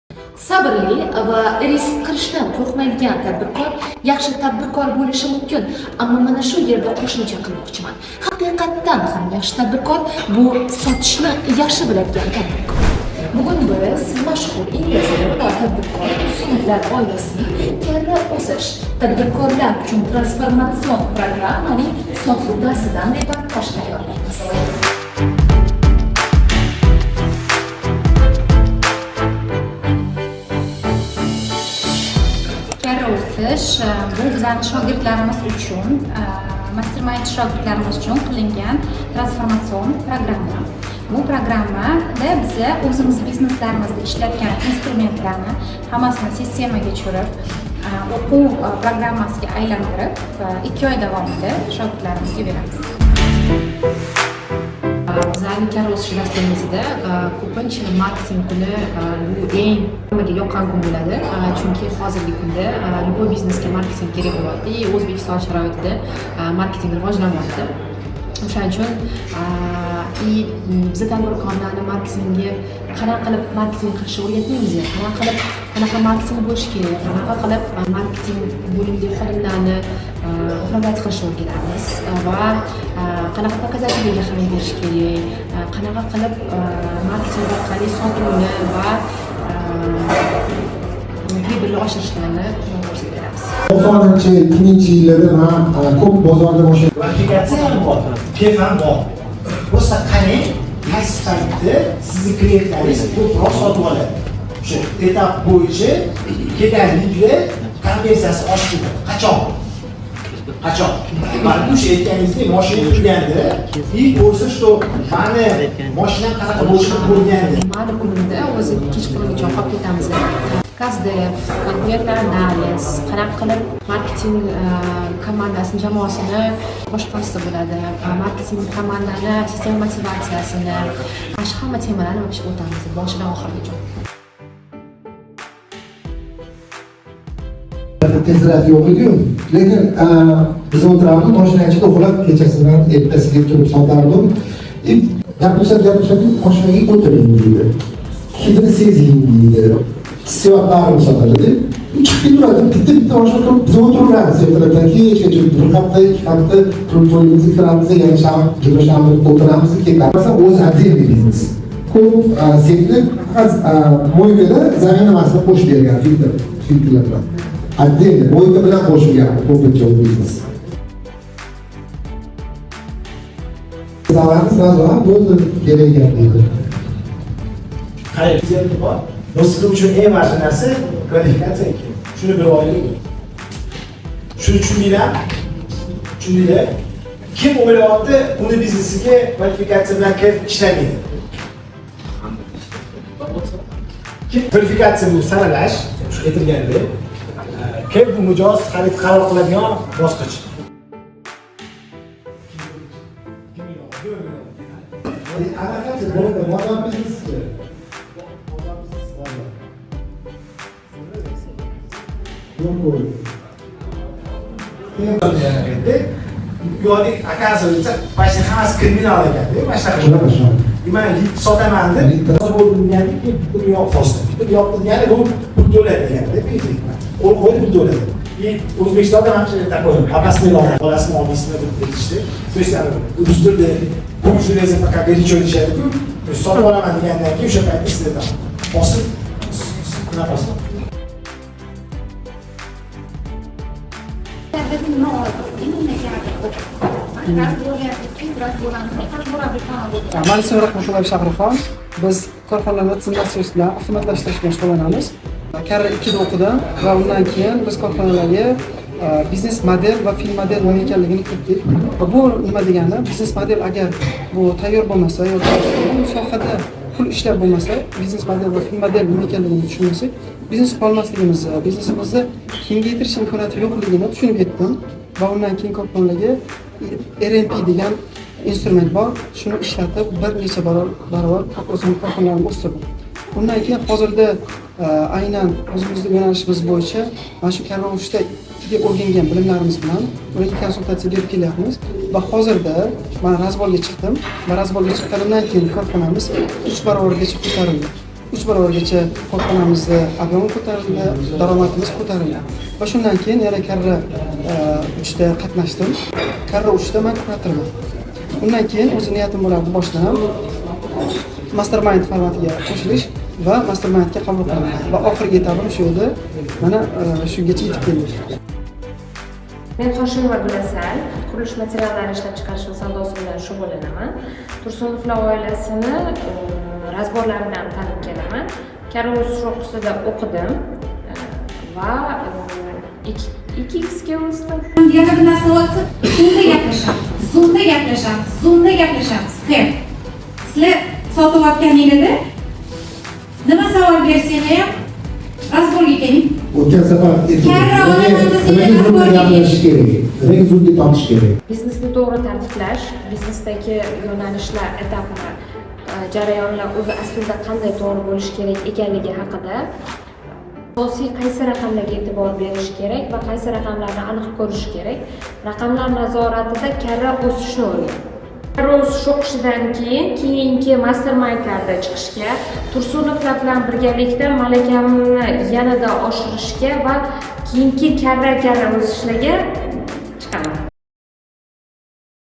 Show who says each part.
Speaker 1: Sabrli va risk qilishdan qo'rqmaydigan tadbirkor yaxshi tadbirkor bo'lishi mumkin, ammo mana shu yerda qo'shimcha qilmoqchiman. Haqiqatdan ham yaxshi tadbirkor bu sotishni yaxshi biladigan tadbirkor. Bugun biz mashhur investor va tadbirkor Usmonovlar oilasining karra o'sish tadbirkorlar uchun transformatsion programmaning sotuv darsidan reportaj tayyorlaymiz.
Speaker 2: O'sish bu bizning shogirdlarimiz uchun, mastermind shogirdlarimiz uchun qilingan transformatsion programma. Bu programmada biz o'zimiz bizneslarimizda ishlatgan instrumentlarni hammasini sistemaga tushirib, o'quv programmasiga aylantirib, 2 oy davomida shogirdlarimizga beramiz.
Speaker 3: Bizning karra o'sish dasturimizda ko'pincha marketing kuni bu eng hammaga yoqqan kun bo'ladi. Chunki hozirgi kunda любой biznesga marketing kerak bo'lyapti. O'zbekiston sharoitida marketing rivojlanyapti. O'shaning uchun biz tadbirkorlarni marketingga qanaqa qilib marketing qilishni o'rgatmaymiz. Qanaqa marketing bo'lishi kerak, qanaqa qilib marketing bo'limidagi xodimlarni upravlat qilishni o'rgatamiz va qanaqa показателlarga ahamiyat berish kerak, qanaqa qilib marketing orqali sotuvni va pribilni oshirishlarni ko'rsatamiz.
Speaker 4: 90-2000 yillarda men ko'p bozorda mashina
Speaker 5: kvalifikatsiya ham bor, kef ham bor. Bo'lsa qarang, qaysi paytda sizni klientlaringiz ko'proq sotib oladi. O'sha etap bo'yicha ketarliklar konversiyasi oshib ketadi. Qachon? Mana bu aytganingizdek, mashina turganda, ilk bo'lsa что mani mashinam qanaqa bo'lishini ko'rganda.
Speaker 3: Ma'lum kunimda o'zi kechqurungacha qolib ketamiz. Gazdev, algoritm analiz, qanaqa qilib marketing komandasini, jamoasini boshqarsa bo'ladi, marketing komandani sistema motivatsiyasini, mana hamma temalarni o'tamiz boshidan oxirigacha.
Speaker 4: tezroq yo'q edi-yu, lekin biz o'tirardik, mashina ichida uxlab kechasidan ertasiga turib sotardim. Gapirishib mashinaga o'tiring deydi. Hidini sezing deydi. Hissiyotlarni sotadi. Chiqib turadi, bitta mashina turib biz o'tiramiz ertalabdan kechgacha bir hafta, 2 hafta turib to'yimizni kiramiz, yana sham jo'nashamiz, o'tiramiz, ketamiz. Masalan, o'zi отдельный biznes. Ko'p sektor mo'ygada zamin emasini qo'shib bergan filtrlar bilan. Отдельно, mo'yga bilan qo'shilgan ko'pincha u biznes. Zavarni sразу bo'ldi, kerak gap deydi.
Speaker 5: Qayerda bor? Sizlar uchun eng yaxshi narsa kvalifikatsiya ekan. Shuni bilib olaylik. Shuni tushundinglar? Kim o'ylayapti, uni biznesiga kvalifikatsiya bilan kirib ishlamaydi? Kim kvalifikatsiyani saralash, shu aytilgandek, kim bu mijoz xarid qaror qiladigan bosqich.
Speaker 4: Anaqasi bo'ladi, modam biznesga.
Speaker 5: Yo'q, оказывается, почти hammasi kriminal ekan-da, mana shunaqa. Demak, sotaman deb, bo'ldim degani pul yo'qsa. Pul yo'q degani bu pul to'laydi degani-da, biznesmen. Qo'yib pul to'laydi. O'zbekistonda ham shunday такой опасный лом. Bolasini omisini deb aytishdi. То есть, rus tilida bu железо пока горячо deyishadi-ku. Sotib olaman degandan keyin o'sha paytda sizlar bosib, nima bosib.
Speaker 6: Men ismim Rahmatulloyev Shahrixon. Biz korxonalarni tizimlashtirish bilan avtomatlashtirish bilan shug'ullanamiz. Karra 2 da o'qidim va undan keyin biz korxonalarga biznes model va film model nima ekanligini kiritdik. Va bu nima degani? Biznes model agar bu tayyor bo'lmasa yoki bu sohada pul ishlab bo'lmasa, biznes model va film model nima ekanligini tushunmasak, biznes qolmasligimizni, biznesimizni kengaytirish imkoniyati yo'qligini tushunib yetdim va undan keyin korxonalarga RMP degan instrument bor. Shuni ishlatib bir necha barobar o'zimning korxonalarimni o'stirdim. Undan keyin hozirda aynan o'zimizning yo'nalishimiz bo'yicha mana shu karra o'sishda o'rgangan bilimlarimiz bilan ularga konsultatsiya berib kelyapmiz va hozirda men razborga chiqdim va razborga chiqqanimdan keyin korxonamiz 3 barobargacha ko'tarildi. 3 barobargacha korxonamizni ob'emi ko'tarildi, daromadimiz ko'tarildi. Va shundan keyin yana karra 3 da qatnashdim. Karra 3 da men kuratorman. Undan keyin o'z niyatim bo'lardi boshdan mastermind formatiga qo'shilish va mastermindga qabul qilingan. Va oxirgi etapim shu edi. Mana shungacha yetib keldik.
Speaker 7: Men Hoshimova Gulasal, qurilish materiallari ishlab chiqarish va savdosi bilan shug'ullanaman. Tursunovlar oilasini razborlaridan tanib kelaman. Karo'z sho'qisida o'qidim va 2x ga o'sdim.
Speaker 2: Yana bir narsa bo'lsa, Zoomda gaplashamiz. Xo'p. Sizlar sotayotganingizda nima savol bersanglar ham razborga keling.
Speaker 4: O'tgan safar gaplashish kerak, zudlik topish kerak.
Speaker 7: Biznesni to'g'ri tartiblash, biznesdagi yo'nalishlar, etaplar, jarayonlar o'zi aslida qanday to'g'ri bo'lishi kerak ekanligi haqida asosiy qaysi raqamlarga e'tibor berish kerak va qaysi raqamlarni aniq ko'rish kerak. Raqamlar nazoratida karra o'sishni o'rgan. Karra o'sish o'qishidan keyingi mastermindlarda chiqishga, Tursunovlar bilan birgalikda malakamni yanada oshirishga va keyingi karra o'sishlarga chiqaman.